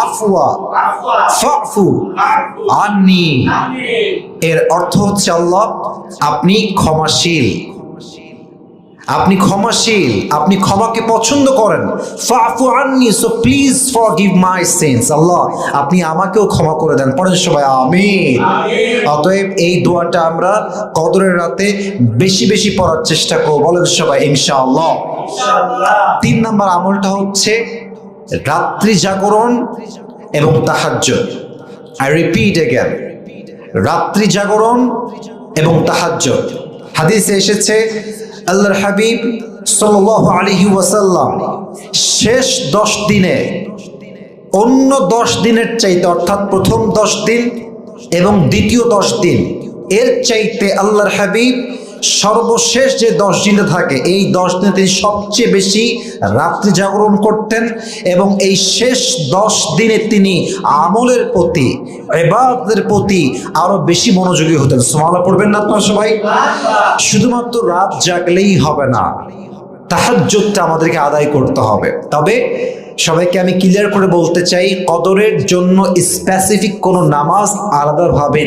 আফওয়া ফাফু আন্নি, এর অর্থ হচ্ছে আল্লাহ আপনি ক্ষমাশীল, আপনি ক্ষমাশীল, আপনি ক্ষমাকে পছন্দ করেন। ফাফু আন্নি, so please forgive my sins, Allah আপনি আমাকেও ক্ষমা করে দেন। পড়েন সবাই আমিন। অতএব এই দোয়াটা আমরা কদরের রাতে বেশি বেশি পড়ার চেষ্টা করব, বলেন সবাই ইনশাআল্লাহ। 3 নম্বর আমলটা হচ্ছে রাত্রি জাগরণ এবং তাহাজ্জুদ। আই রিপিট अगेन, রাত্রি জাগরণ এবং তাহাজ্জুদ। হাদিসে এসেছে আল্লাহর হাবিব সাল্লাল্লাহু আলাইহি ওয়াসাল্লাম শেষ 10 দিনে অন্য 10 দিনের চাইতে, অর্থাৎ প্রথম 10 দিন এবং দ্বিতীয় 10 দিন এর চাইতে আল্লাহর হাবিব সর্বশেষ যে 10 দিনে থাকে এই 10 দিনে তিনি সবচেয়ে বেশি রাত্রি জাগরণ করতেন এবং এই শেষ 10 দিনে তিনি আমলের প্রতি, ইবাদতের প্রতি আরো বেশি মনোযোগী হতেন। সুবহানাল্লাহ পড়বেন না আপনারা সবাই? শুধুমাত্র রাত জাগলেই হবে না, তাহাজ্জুদটা আমাদেরকে আদায় করতে হবে। তবে সবাইকে আমি ক্লিয়ার করে বলতে চাই, কদরের জন্য স্পেসিফিক কোনো নামাজ আলাদাভাবে